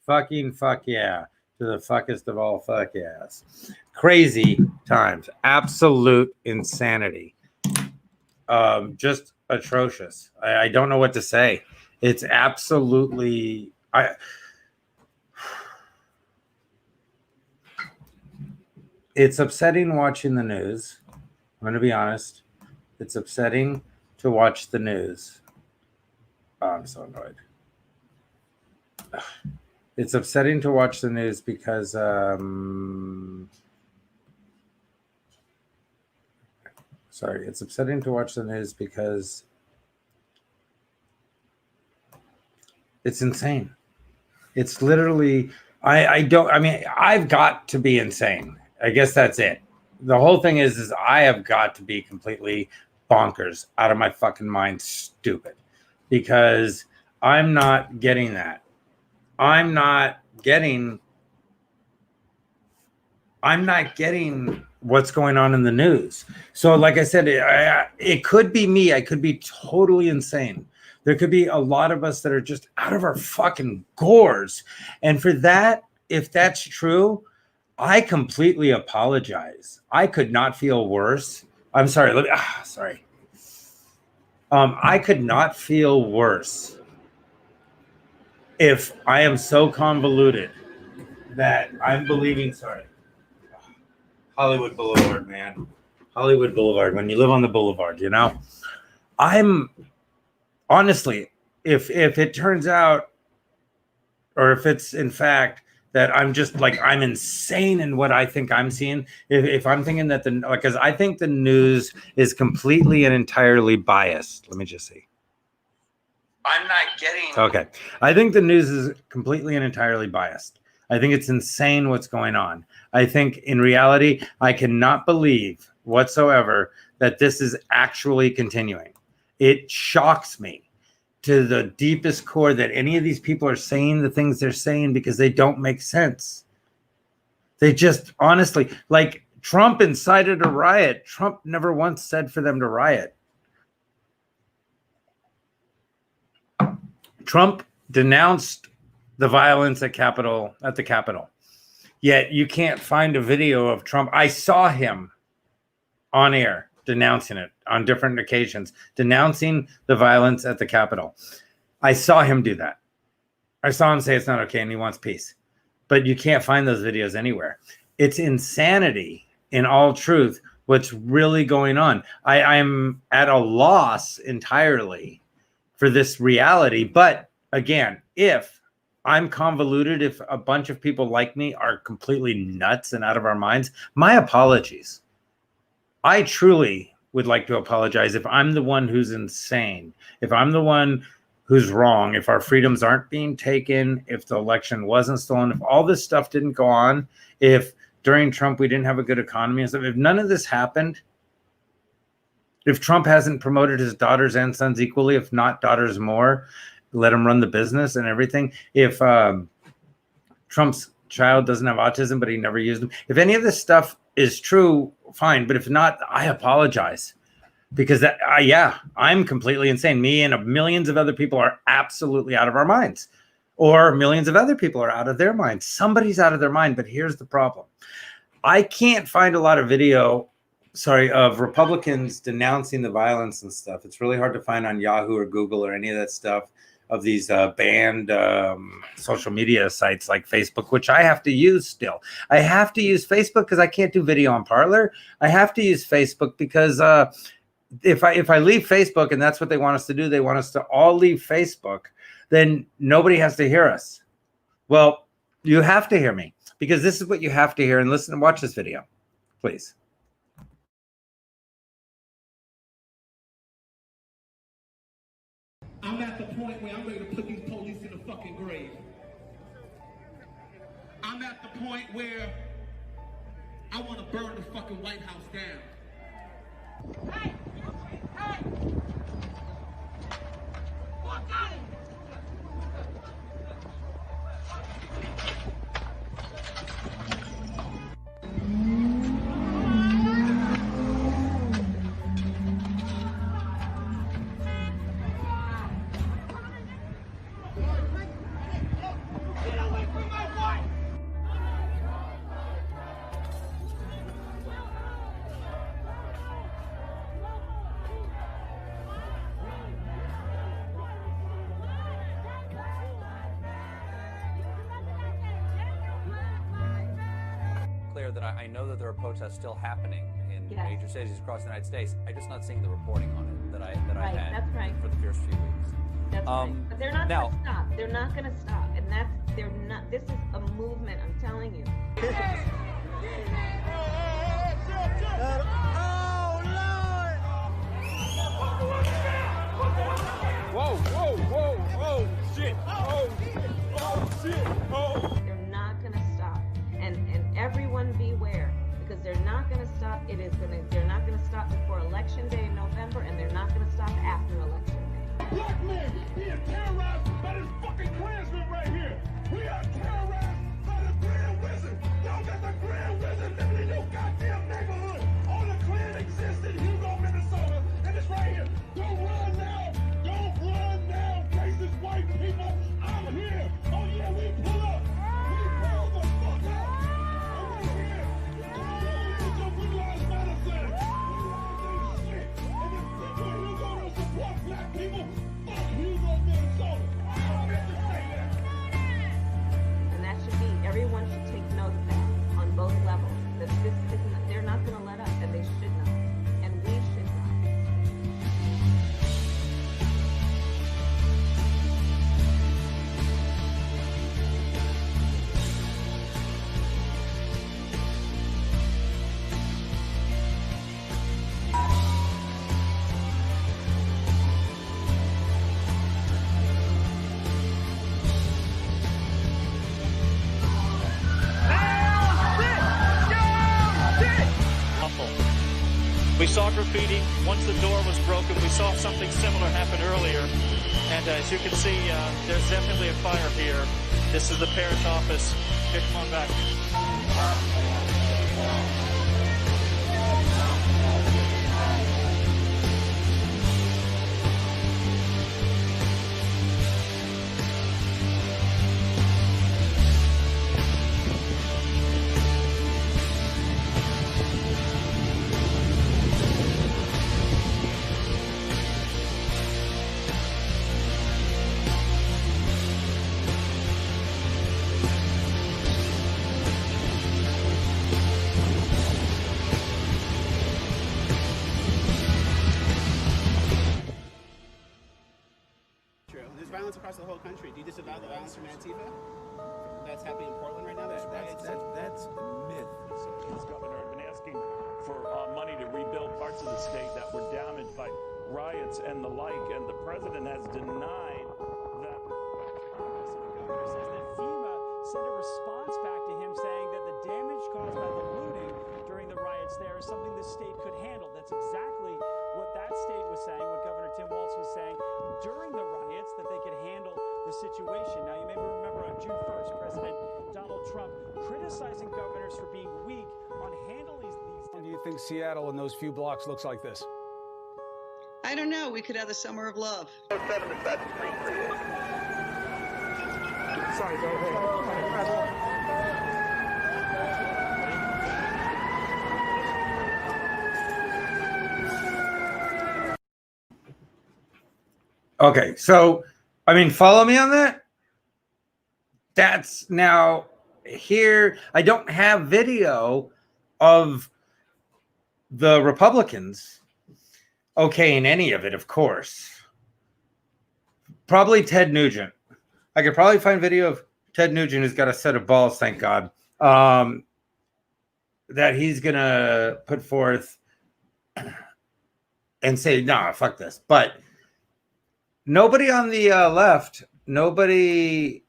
Fucking fuck yeah. To the fuckest of all fuck yes. Crazy times. Absolute insanity. Just atrocious. I don't know what to say. It's absolutely it's upsetting watching the news. I'm gonna be honest. It's upsetting to watch the news. Oh, I'm so annoyed. It's upsetting to watch the news because sorry, it's upsetting to watch the news because it's insane. It's literally I've got to be insane. I guess that's it. The whole thing is I have got to be completely bonkers, out of my fucking mind, stupid, because I'm not getting that. I'm not getting what's going on in the news. So like I said, it could be me. I could be totally insane. There could be a lot of us that are just out of our fucking gores. And for that, if that's true, I completely apologize. I could not feel worse. I'm sorry. Sorry. I could not feel worse if I am so convoluted that I'm believing, sorry. Hollywood Boulevard, man. Hollywood Boulevard. When you live on the boulevard, you know? I'm honestly, if it turns out, or if it's in fact that I'm just like, I'm insane in what I think I'm seeing, if I'm thinking that because I think the news is completely and entirely biased. Let me just see. I'm not getting. Okay. I think the news is completely and entirely biased. I think it's insane what's going on. I think in reality, I cannot believe whatsoever that this is actually continuing. It shocks me to the deepest core that any of these people are saying the things they're saying because they don't make sense. They just honestly, like Trump incited a riot. Trump never once said for them to riot. Trump denounced the violence at the Capitol. Yet you can't find a video of Trump. I saw him on air denouncing it on different occasions, denouncing the violence at the Capitol. I saw him do that. I saw him say it's not okay and he wants peace. But you can't find those videos anywhere. It's insanity in all truth what's really going on. I'm at a loss entirely for this reality. But again, if I'm convoluted, if a bunch of people like me are completely nuts and out of our minds, my apologies. I truly would like to apologize if I'm the one who's insane, if I'm the one who's wrong, if our freedoms aren't being taken, if the election wasn't stolen, if all this stuff didn't go on, if during Trump we didn't have a good economy and stuff, if none of this happened, if Trump hasn't promoted his daughters and sons equally, if not daughters more, let him run the business and everything, if Trump's child doesn't have autism but he never used them, if any of this stuff is true, fine. But if not, I apologize, because I'm completely insane. Me and millions of other people are absolutely out of our minds, or millions of other people are out of their minds. Somebody's out of their mind. But here's the problem. I can't find a lot of video, of Republicans denouncing the violence and stuff. It's really hard to find on Yahoo or Google or any of that stuff, of these banned social media sites like Facebook, which I have to use still. I have to use Facebook because I can't do video on Parler. I have to use Facebook because if I leave Facebook, and that's what they want us to do, they want us to all leave Facebook, then nobody has to hear us. Well, you have to hear me, because this is what you have to hear. And listen and watch this video, please. I'm at the point where I'm ready to put these police in the fucking grave. I'm at the point where I want to burn the fucking White House down. Hey! Hey! Walk out! Get away from clear that I know that there are protests still happening in Yes. major cities across the United States. I'm just not seeing the reporting on it that I Right, had that's right. for the first few weeks. That's right. But they're not now- going to stop. They're not going to stop. And they're not, this is a movement, I'm telling you. Whoa, whoa, whoa, whoa, shit, oh, shit, oh. They're not going to stop. And everyone beware, because they're not going to stop. They're not going to stop before Election Day in November, and they're not going to stop after Election Day. Black men being terrorized by this fucking Klansman right here. We are terrorized by the Grand Wizard. Y'all got the Grand Wizard living in your goddamn neighborhood. All the Klan exists in Hugo, Minnesota, and it's right here. Don't run now. Don't run now, racist white people. I'm here. Oh yeah, we pull up. We pull the fuck up. And we're here. It's a Blue Lives Matter thing. Blue Lives ain't shit. And if people in Hugo don't support black people, fuck Hugo, Minnesota. I don't have to say that. And that should be, everyone should take note of that on both levels. That this isn't, they're not going to let up, and they should not. And we should not. We saw graffiti. Once the door was broken, we saw something similar happen earlier. And as you can see, there's definitely a fire here. This is the parish office. Here, come on back. There's violence across the whole country. Do you disavow the violence from Antifa that's happening in Portland right now? That's myth. This governor had been asking for money to rebuild parts of the state that were damaged by riots and the like, and the president has denied that. The governor says that FEMA sent a response back to him saying that the damage caused by the looting during the riots there is something the state could handle. That's exactly what that state was saying, what Governor Tim Walz was saying during the riots, that they could handle the situation. Now, you may remember on June 1st, President Donald Trump criticizing governors for being weak on handling these. Do you think Seattle in those few blocks looks like this? I don't know. We could have the summer of love. Sorry, go ahead. Okay, so I mean, follow me on that. That's now here. I don't have video of the Republicans okaying any of it, of course. Probably Ted Nugent. I could probably find video of Ted Nugent, who's got a set of balls, thank God, that he's gonna put forth and say, "Nah, fuck this." But nobody on the left, nobody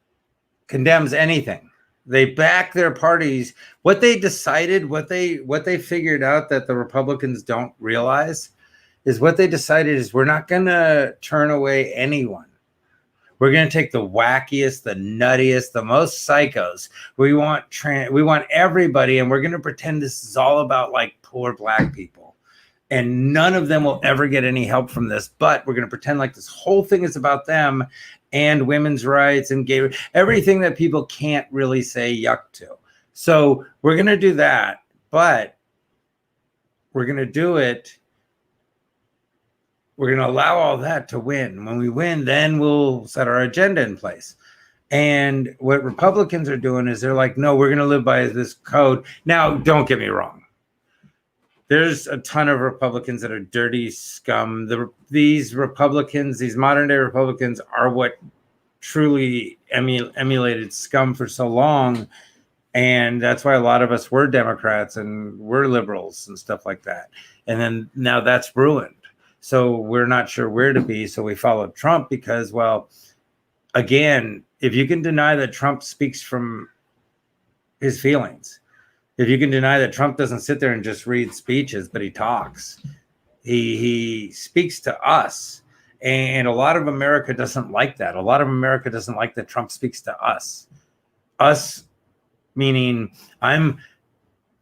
condemns anything. They back their parties. What they decided, what they figured out that the Republicans don't realize is what they decided is we're not going to turn away anyone. We're going to take the wackiest, the nuttiest, the most psychos. We want everybody, and we're going to pretend this is all about like poor black people. And none of them will ever get any help from this, but we're going to pretend like this whole thing is about them and women's rights and gay, everything that people can't really say yuck to. So we're going to do that, but we're going to do it. We're going to allow all that to win. When we win, then we'll set our agenda in place. And what Republicans are doing is they're like, no, we're going to live by this code. Now, don't get me wrong. There's a ton of Republicans that are dirty scum. These Republicans, these modern day Republicans, are what truly emulated scum for so long. And that's why a lot of us were Democrats and we're liberals and stuff like that. And then now that's ruined. So we're not sure where to be. So we followed Trump because, well, again, if you can deny that Trump speaks from his feelings, if you can deny that Trump doesn't sit there and just read speeches, but he talks, he speaks to us. And a lot of America doesn't like that. A lot of America doesn't like that Trump speaks to us. Us, meaning I'm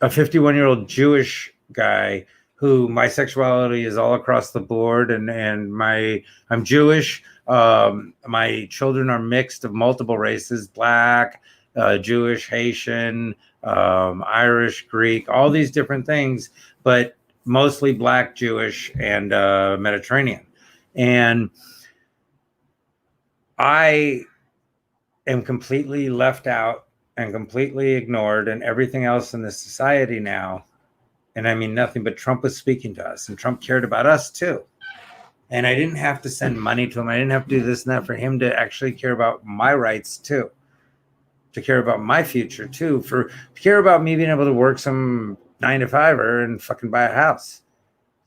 a 51-year-old Jewish guy who my sexuality is all across the board, and I'm Jewish. My children are mixed of multiple races: Black, Jewish, Haitian, Irish, Greek, all these different things, but mostly Black, Jewish, and Mediterranean. And I am completely left out and completely ignored and everything else in this society now. And I mean nothing, but Trump was speaking to us, and Trump cared about us too. And I didn't have to send money to him. I didn't have to do this and that for him to actually care about my rights too, to care about my future too, to care about me being able to work some 9-to-5er and fucking buy a house.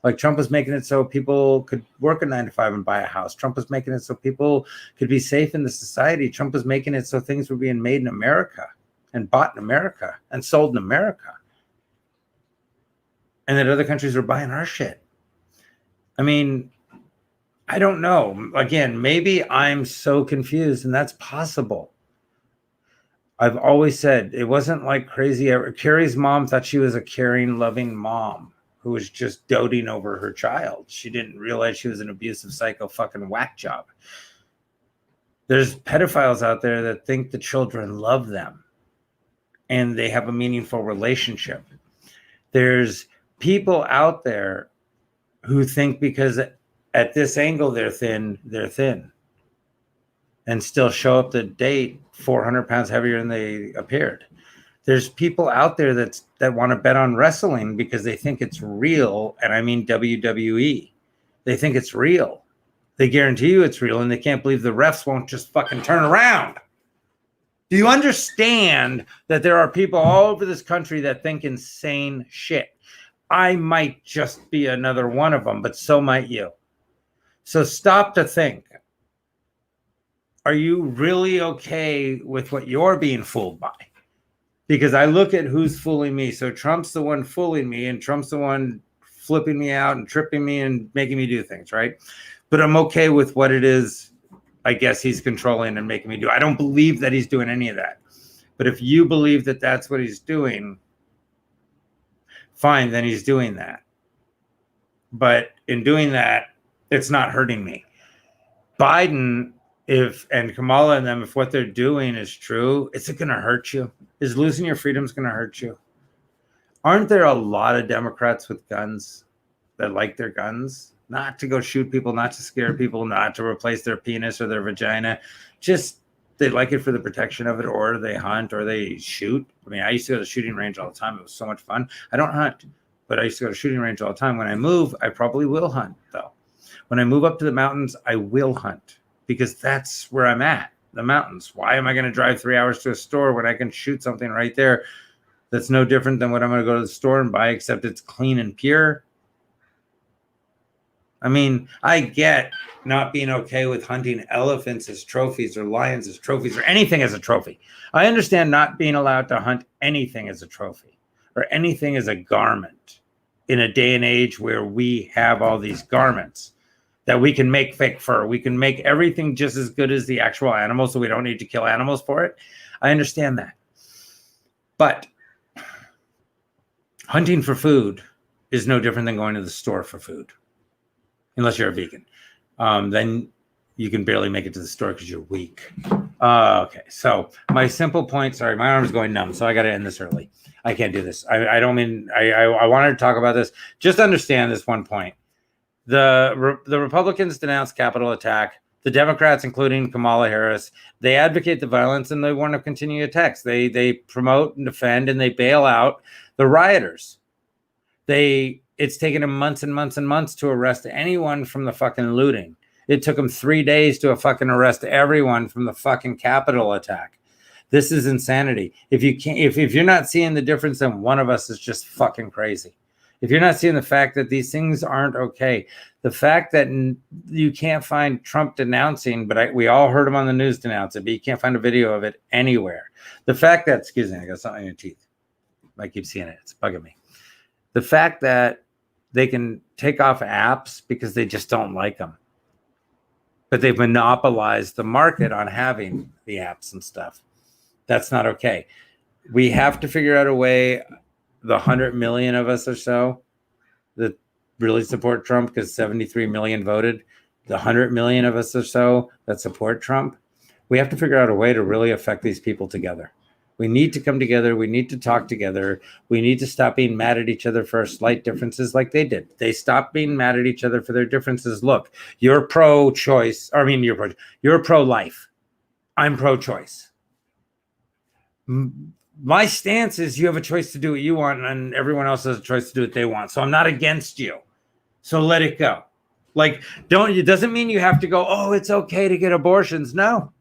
Like Trump was making it so people could work a 9-to-5 and buy a house. Trump was making it so people could be safe in the society. Trump was making it so things were being made in America and bought in America and sold in America. And that other countries were buying our shit. I mean, I don't know. Again, maybe I'm so confused, and that's possible. I've always said it wasn't like crazy. Carrie's mom thought she was a caring, loving mom who was just doting over her child. She didn't realize she was an abusive, psycho, fucking whack job. There's pedophiles out there that think the children love them and they have a meaningful relationship. There's people out there who think because at this angle they're thin, and still show up to date 400 pounds heavier than they appeared. There's people out there that want to bet on wrestling because they think it's real, and I mean WWE. They think it's real. They guarantee you it's real, and they can't believe the refs won't just fucking turn around. Do you understand that there are people all over this country that think insane shit? I might just be another one of them, but so might you. So stop to think. Are you really okay with what you're being fooled by? Because I look at who's fooling me. So Trump's the one fooling me, and Trump's the one flipping me out and tripping me and making me do things, right? But I'm okay with what it is, I guess, he's controlling and making me do. I don't believe that he's doing any of that. But if you believe that that's what he's doing, fine, then he's doing that. But in doing that, it's not hurting me. Biden, and Kamala and them, if what they're doing is true, is it going to hurt you? Is losing your freedoms going to hurt you? Aren't there a lot of Democrats with guns that like their guns? Not to go shoot people, not to scare people, not to replace their penis or their vagina. Just they like it for the protection of it, or they hunt, or they shoot. I mean, I used to go to the shooting range all the time. It was so much fun. I don't hunt, but I used to go to shooting range all the time. When I move, I probably will hunt, though. When I move up to the mountains, I will hunt, because that's where I'm at, the mountains. Why am I going to drive 3 hours to a store when I can shoot something right there that's no different than what I'm going to go to the store and buy, except it's clean and pure? I mean, I get not being okay with hunting elephants as trophies or lions as trophies or anything as a trophy. I understand not being allowed to hunt anything as a trophy or anything as a garment in a day and age where we have all these garments that we can make fake fur. We can make everything just as good as the actual animal, so we don't need to kill animals for it. I understand that. But hunting for food is no different than going to the store for food. Unless you're a vegan. Then you can barely make it to the store because you're weak. Okay, so my simple point, sorry, my arm's going numb, so I got to end this early. I can't do this. I don't mean, I wanted to talk about this. Just understand this one point. The Republicans denounced Capitol attack. The Democrats, including Kamala Harris, they advocate the violence and they want to continue attacks. They promote and defend and they bail out the rioters. It's taken them months and months and months to arrest anyone from the fucking looting. It took them 3 days to fucking arrest everyone from the fucking Capitol attack. This is insanity. If you're not seeing the difference, then one of us is just fucking crazy. If you're not seeing the fact that these things aren't okay, the fact that you can't find Trump denouncing, but we all heard him on the news denounce it, but you can't find a video of it anywhere. The fact that, excuse me, I got something in your teeth. I keep seeing it. It's bugging me. The fact that they can take off apps because they just don't like them, but they've monopolized the market on having the apps and stuff. That's not okay. We have to figure out a way, the 100 million of us or so that really support Trump, because 73 million voted, the 100 million of us or so that support Trump, we have to figure out a way to really affect these people together. We need to come together. We need to talk together. We need to stop being mad at each other for our slight differences like they did. They stopped being mad at each other for their differences. Look, you're pro-choice. You're pro-life. I'm pro-choice. My stance is you have a choice to do what you want, and everyone else has a choice to do what they want. So I'm not against you. So let it go. Like, it doesn't mean you have to go, oh, it's okay to get abortions. No,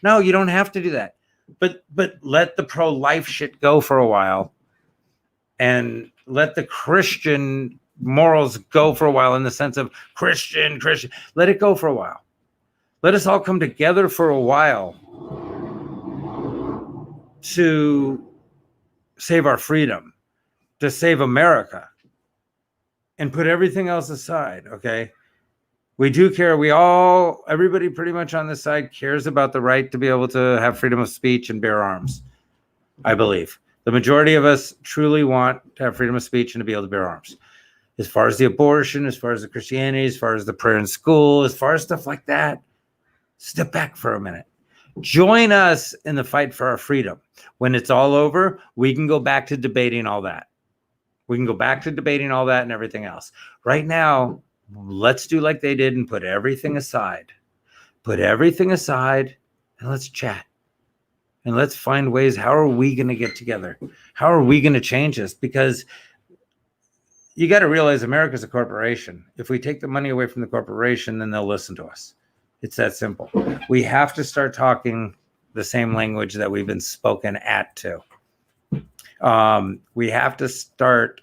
you don't have to do that. But let the pro-life shit go for a while, and let the Christian morals go for a while, in the sense of Christian. Let it go for a while. Let us all come together for a while to save our freedom, to save America, and put everything else aside, okay? We do care. Everybody pretty much on this side cares about the right to be able to have freedom of speech and bear arms, I believe. The majority of us truly want to have freedom of speech and to be able to bear arms. As far as the abortion, as far as the Christianity, as far as the prayer in school, as far as stuff like that, step back for a minute. Join us in the fight for our freedom. When it's all over, we can go back to debating all that. And everything else. Right now, let's do like they did and put everything aside. And let's chat. And let's find ways. How are we going to get together? How are we going to change this? Because you got to realize America's a corporation. If we take the money away from the corporation, then they'll listen to us. It's that simple. We have to start talking the same language that we've been spoken at to. We have to start,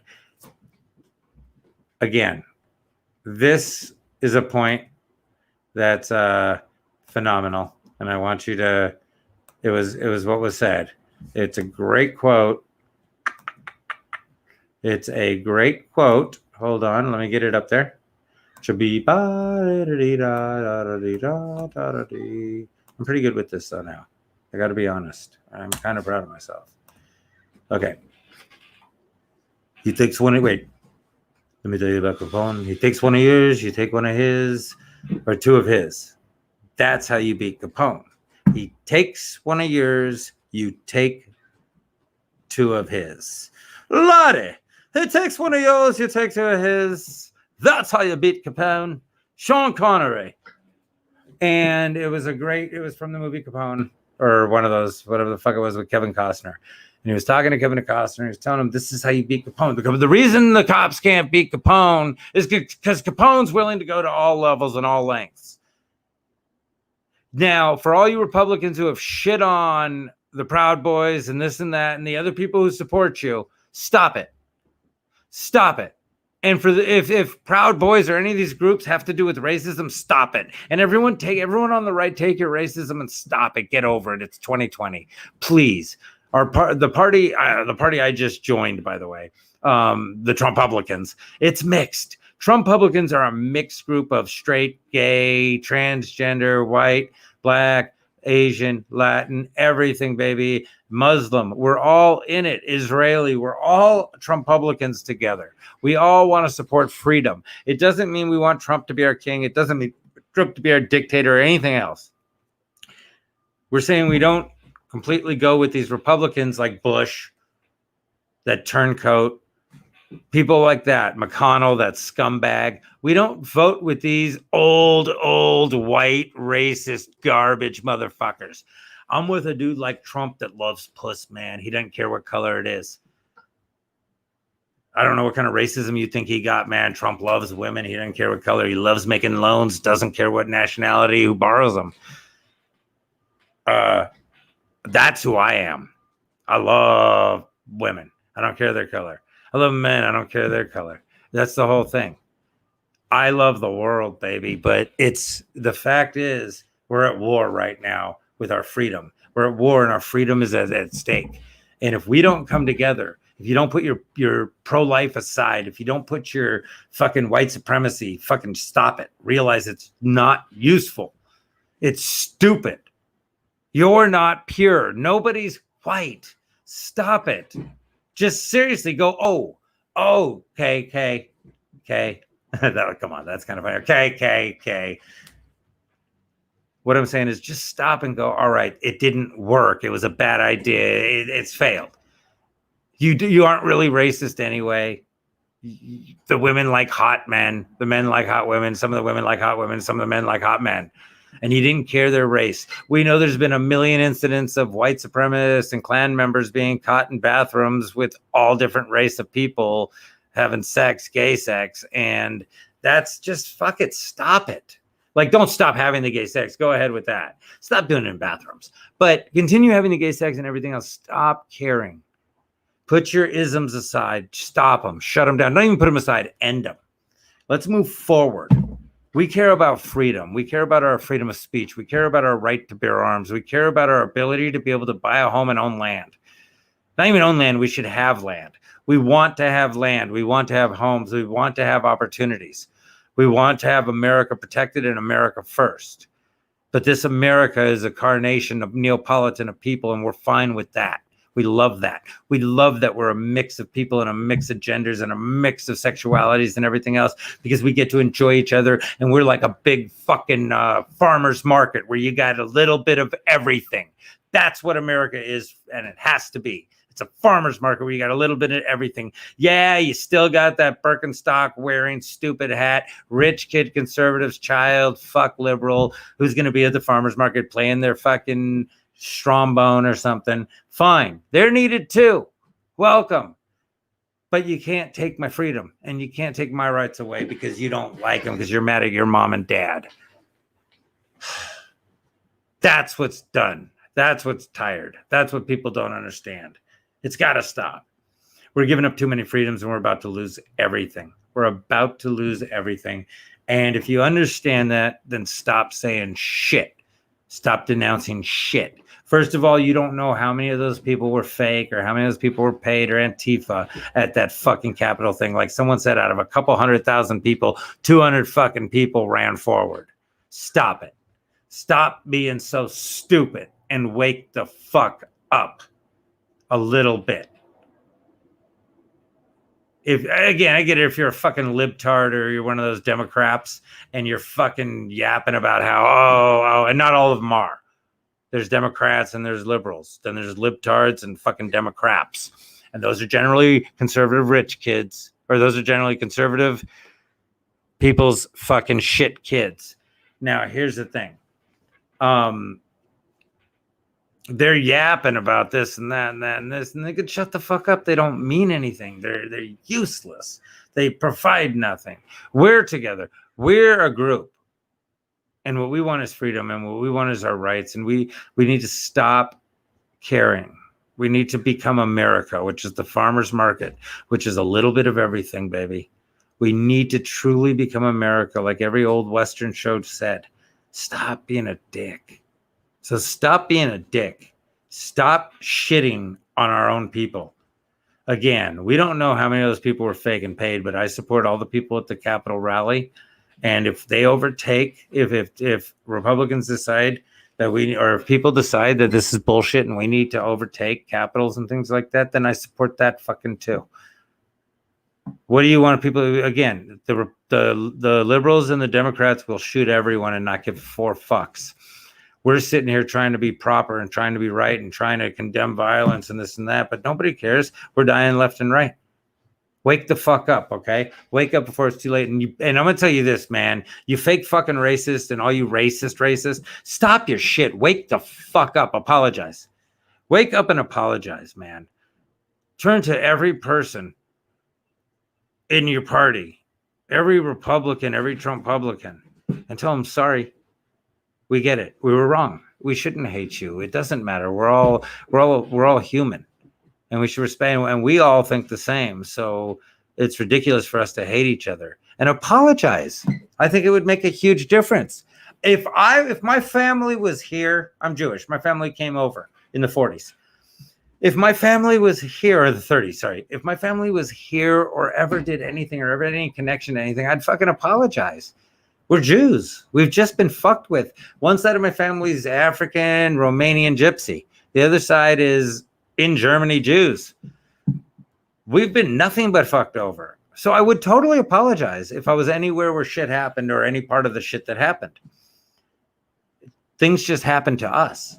again, this is a point that's phenomenal. And I want you to, it was what was said. It's a great quote. Hold on, let me get it up there. I'm pretty good with this though now. I got to be honest. I'm kind of proud of myself. Okay. Let me tell you about Capone. He takes one of yours, you take one of his, or two of his. That's how you beat Capone. He takes one of yours, you take two of his. Lottie, he takes one of yours, you take two of his. That's how you beat Capone. Sean Connery. And it was from the movie Capone, or one of those, whatever the fuck it was, with Kevin Costner. And he was talking to Kevin Costner. He was telling him, this is how you beat Capone. Because the reason the cops can't beat Capone is because Capone's willing to go to all levels and all lengths. Now, for all you Republicans who have shit on the Proud Boys and this and that and the other people who support you, stop it. And for if Proud Boys or any of these groups have to do with racism, stop it. And everyone on the right, take your racism and stop it. Get over it. It's 2020. Please. The party I just joined, by the way, the Trumpublicans, it's mixed. Trumpublicans are a mixed group of straight, gay, transgender, white, black, Asian, Latin, everything, baby. Muslim. We're all in it. Israeli. We're all Trumpublicans together. We all want to support freedom. It doesn't mean we want Trump to be our king. It doesn't mean Trump to be our dictator or anything else. We're saying we don't completely go with these Republicans like Bush, that turncoat, People like that, McConnell, that scumbag. We don't vote with these old white racist garbage motherfuckers. I'm with a dude like Trump that loves puss, man. He doesn't care what color it is. I don't know what kind of racism you think he got, man. Trump loves women. He doesn't care what color. He loves making loans. Doesn't care what nationality, who borrows them. That's who I am. I love women. I don't care their color. I love men. I don't care their color. That's the whole thing. I love the world, baby. But the fact is, we're at war right now with our freedom. We're at war and our freedom is at stake. And if we don't come together, if you don't put your pro-life aside, if you don't put your fucking white supremacy, fucking stop it. Realize it's not useful. It's stupid. You're not pure. Nobody's white. Stop it. Just seriously go, okay. Come on, that's kind of funny. Okay. What I'm saying is just stop and go, all right, it didn't work. It was a bad idea. It's failed. You aren't really racist anyway. The women like hot men. The men like hot women. Some of the women like hot women. Some of the men like hot men. And you didn't care their race. We know there's been a million incidents of white supremacists and Klan members being caught in bathrooms with all different race of people having sex, gay sex. And that's just, fuck it, stop it. Like, don't stop having the gay sex. Go ahead with that. Stop doing it in bathrooms. But continue having the gay sex and everything else. Stop caring. Put your isms aside. Stop them. Shut them down. Don't even put them aside. End them. Let's move forward. We care about freedom. We care about our freedom of speech. We care about our right to bear arms. We care about our ability to be able to buy a home and own land. Not even own land. We should have land. We want to have land. We want to have homes. We want to have opportunities. We want to have America protected and America first. But this America is a carnation of Neapolitan of people, and we're fine with that. We love that. We love that we're a mix of people and a mix of genders and a mix of sexualities and everything else, because we get to enjoy each other. And we're like a big fucking farmer's market where you got a little bit of everything. That's what America is, and it has to be. It's a farmer's market where you got a little bit of everything. Yeah, you still got that Birkenstock wearing stupid hat, rich kid, conservative's child, fuck liberal, who's going to be at the farmer's market playing their fucking Strombone or something. Fine. They're needed too. Welcome. But you can't take my freedom and you can't take my rights away because you don't like them, because you're mad at your mom and dad. That's what's done. That's what's tired. That's what people don't understand. It's got to stop. We're giving up too many freedoms and we're about to lose everything. We're about to lose everything. And if you understand that, then stop saying shit. Stop denouncing shit. First of all, you don't know how many of those people were fake or how many of those people were paid or Antifa at that fucking Capitol thing. Like someone said, out of a couple 100,000 people, 200 fucking people ran forward. Stop it. Stop being so stupid and wake the fuck up a little bit. If again, I get it if you're a fucking libtard or you're one of those Democrats and you're fucking yapping about how, and not all of them are. There's Democrats and there's liberals. Then there's libtards and fucking Democrats. And those are generally conservative rich kids, or those are generally conservative people's fucking shit kids. Now, here's the thing. They're yapping about this and that and that and this, and they could shut the fuck up. They don't mean anything. They're useless. They provide nothing. We're together. We're a group. And what we want is freedom, and what we want is our rights. And we need to stop caring. We need to become America, which is the farmer's market, which is a little bit of everything, baby. We need to truly become America, like every old Western show said. Stop being a dick. So stop being a dick. Stop shitting on our own people. Again, we don't know how many of those people were fake and paid, but I support all the people at the Capitol rally. And if they overtake, if Republicans decide that or if people decide that this is bullshit and we need to overtake capitals and things like that, then I support that fucking too. What do you want people? Again, the liberals and the Democrats will shoot everyone and not give 4 fucks. We're sitting here trying to be proper and trying to be right and trying to condemn violence and this and that, but nobody cares. We're dying left and right. Wake the fuck up, okay? Wake up before it's too late. And I'm gonna tell you this, man. You fake fucking racist and all you racist, stop your shit. Wake the fuck up. Apologize. Wake up and apologize, man. Turn to every person in your party, every Republican, every Trump Republican, and tell them, sorry, we get it. We were wrong. We shouldn't hate you. It doesn't matter. We're all human, and we should respect. And we all think the same. So it's ridiculous for us to hate each other and apologize. I think it would make a huge difference. If my family was here, I'm Jewish. My family came over in the 40s. If my family was here, or the 30s, sorry, if my family was here or ever did anything or ever had any connection to anything, I'd fucking apologize. We're Jews. We've just been fucked with. One side of my family is African, Romanian, Gypsy. The other side is in Germany, Jews. We've been nothing but fucked over. So I would totally apologize if I was anywhere where shit happened or any part of the shit that happened. Things just happened to us.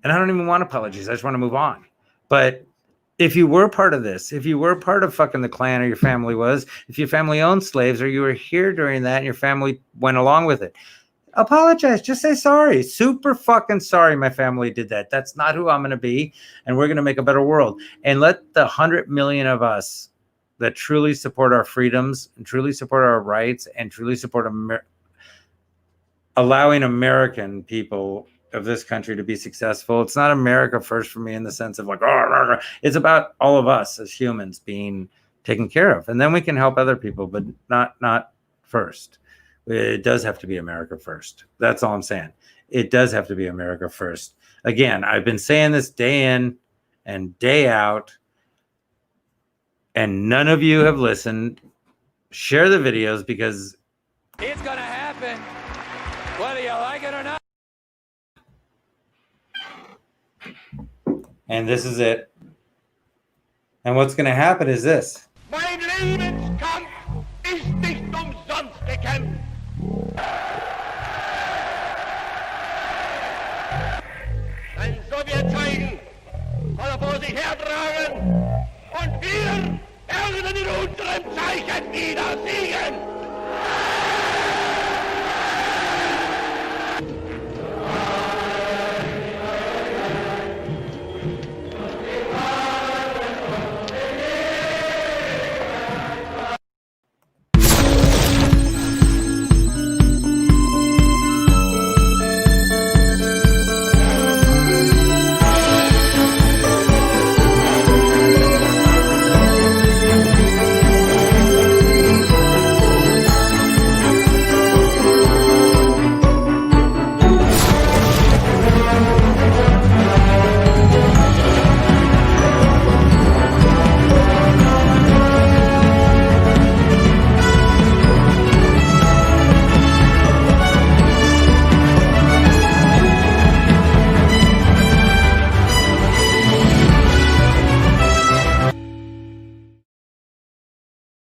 And I don't even want apologies. I just want to move on. But if you were part of this, if you were part of fucking the Klan, or your family was, if your family owned slaves, or you were here during that and your family went along with it, apologize. Just say sorry. Super fucking sorry my family did that. That's not who I'm going to be. And we're going to make a better world. And let the 100 million of us that truly support our freedoms and truly support our rights and truly support allowing American people of this country to be successful. It's not America first for me in the sense of like, oh, it's about all of us as humans being taken care of. And then we can help other people, but not first. It does have to be America first. That's all I'm saying. It does have to be America first. Again, I've been saying this day in and day out, and none of you have listened. Share the videos because it's going to happen, whether you like it or not. And this is it. And what's going to happen is this. Mein Lebenskampf ist nicht umsonst gekämpft. Ein Sowjetzeichen soll vor sich hertragen und wir werden in unserem Zeichen wieder siegen.